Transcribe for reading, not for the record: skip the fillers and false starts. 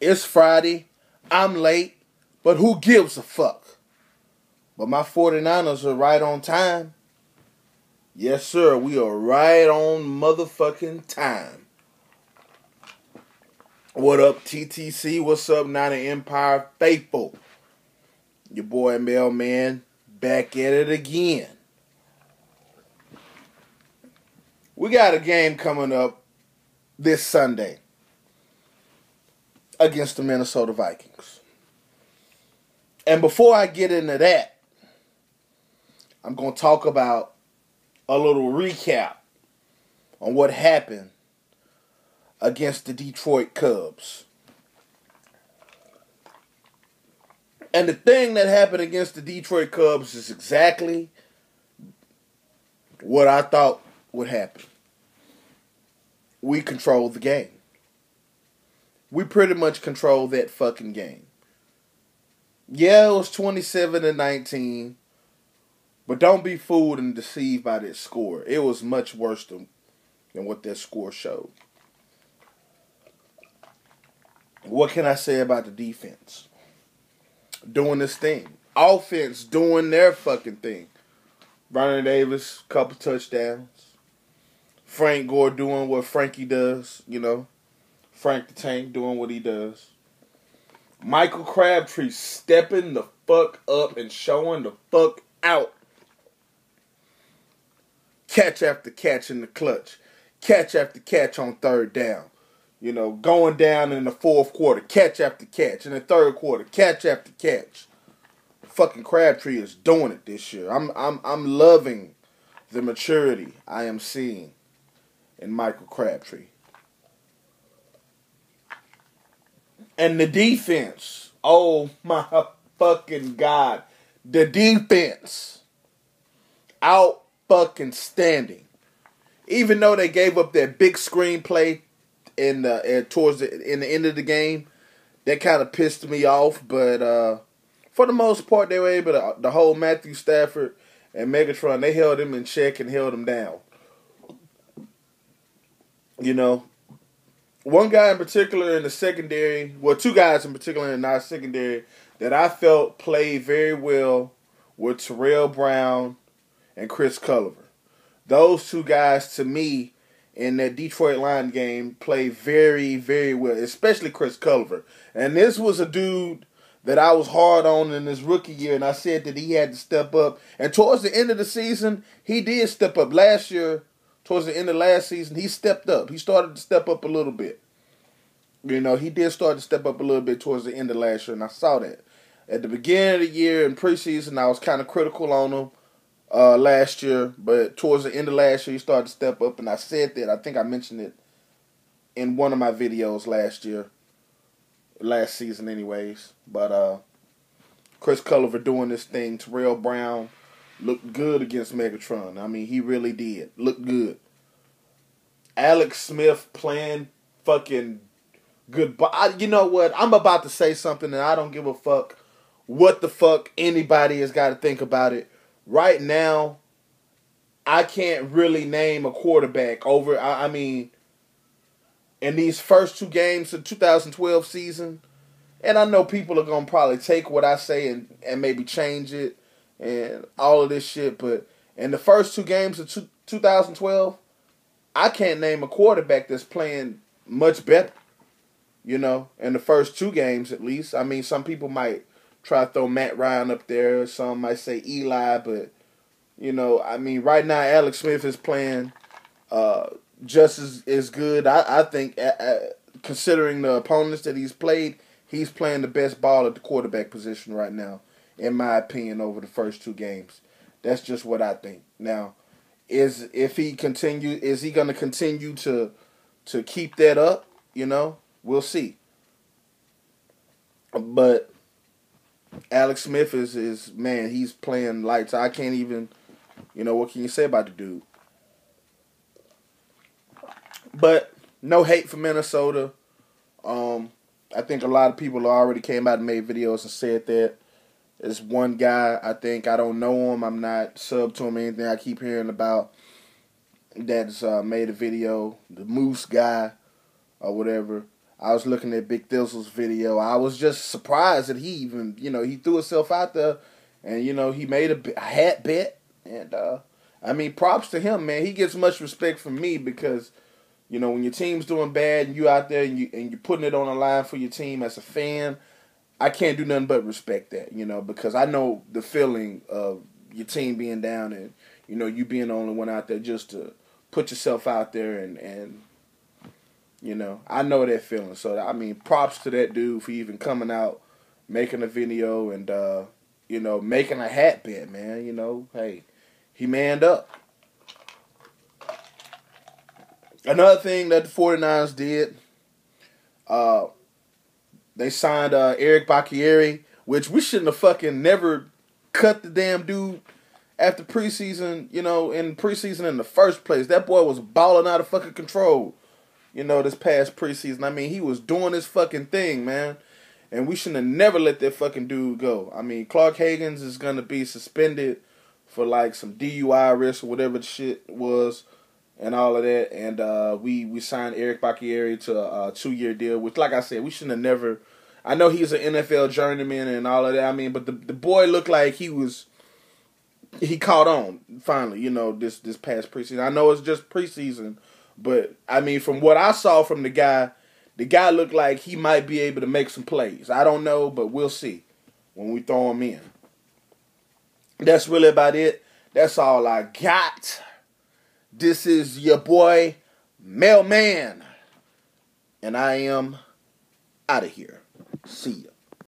It's Friday. I'm late, but who gives a fuck? But my 49ers are right on time. Yes, sir. We are right on motherfucking time. What up, TTC? What's up, Nine Empire faithful? Your boy Mailman back at it again. We got a game coming up this Sunday against the Minnesota Vikings. And before I get into that, I'm going to talk about a little recap on what happened against the Detroit Cubs. And the thing that happened against the Detroit Cubs is exactly what I thought would happen. We controlled the game. We pretty much controlled that fucking game. Yeah, it was 27-19, but don't be fooled and deceived by that score. It was much worse than what that score showed. What can I say about the defense? Doing this thing. Offense doing their fucking thing. Vernon Davis, couple touchdowns. Frank Gore doing what Frankie does, you know. Frank the Tank doing what he does. Michael Crabtree stepping the fuck up and showing the fuck out. Catch after catch in the clutch. Catch after catch on third down. You know, going down in the fourth quarter. Catch after catch. In the third quarter. Catch after catch. Fucking Crabtree is doing it this year. I'm loving the maturity I am seeing in Michael Crabtree. And the defense. Oh my fucking God. The defense. Out fucking standing. Even though they gave up that big screenplay in the end of the game, that kind of pissed me off. But for the most part, they were able to hold Matthew Stafford and Megatron. They held him in check and held him down. You know, one guy in particular in the secondary, well, two guys in particular in our secondary that I felt played very well were Terrell Brown and Chris Culliver. Those two guys, to me, in that Detroit Lions game, played very, very well, especially Chris Culliver. And this was a dude that I was hard on in his rookie year, and I said that he had to step up. And towards the end of the season, he did step up. Last year, towards the end of last season, he stepped up. He started to step up a little bit. You know, he did start to step up a little bit towards the end of last year, and I saw that. At the beginning of the year in preseason, I was kind of critical on him last year, but towards the end of last year, he started to step up, and I said that. I think I mentioned it in one of my videos last season anyways. But Chris Culliver doing this thing. Terrell Brown looked good against Megatron. I mean, he really did. Looked good. Alex Smith playing fucking good. But you know what? I'm about to say something, and I don't give a fuck what the fuck anybody has got to think about it. Right now, I can't really name a quarterback over. I mean, in these first two games of 2012 season, and I know people are going to probably take what I say and maybe change it and all of this shit, but in the first two games of 2012, I can't name a quarterback that's playing much better. You know, in the first two games at least. I mean, some people might try to throw Matt Ryan up there. Some might say Eli, but, you know, I mean, right now Alex Smith is playing just as good. I think, considering the opponents that he's played, he's playing the best ball at the quarterback position right now, in my opinion, over the first two games. That's just what I think. Now, is he going to continue to keep that up? You know, we'll see. But Alex Smith is man, he's playing lights. I can't even, you know, what can you say about the dude? But no hate for Minnesota. I think a lot of people already came out and made videos and said that. There's one guy, I don't know him. I'm not sub to him or anything. I keep hearing about that's made a video, the Moose guy or whatever. I was looking at Big Thizzle's video. I was just surprised that he even, he threw himself out there and, he made a hat bet. And, I mean, props to him, man. He gets much respect from me because, when your team's doing bad and you out there and you're putting it on the line for your team as a fan, I can't do nothing but respect that, because I know the feeling of your team being down and, you being the only one out there just to put yourself out there and I know that feeling. So, I mean, props to that dude for even coming out, making a video and, making a hat bet, man. Hey, he manned up. Another thing that the 49ers did, they signed Eric Bacchieri, which we shouldn't have fucking never cut the damn dude after preseason, in preseason in the first place. That boy was balling out of fucking control, this past preseason. I mean, he was doing his fucking thing, man. And we shouldn't have never let that fucking dude go. I mean, Clark Haggans is going to be suspended for, like, some DUI risk or whatever the shit was and all of that. And we signed Eric Bacchieri to a 2-year deal, which, like I said, we shouldn't have never... I know he's an NFL journeyman and all of that. I mean, but the boy looked like he caught on, finally, this past preseason. I know it's just preseason, but, I mean, from what I saw from the guy looked like he might be able to make some plays. I don't know, but we'll see when we throw him in. That's really about it. That's all I got. This is your boy, Mailman. And I am out of here. See ya.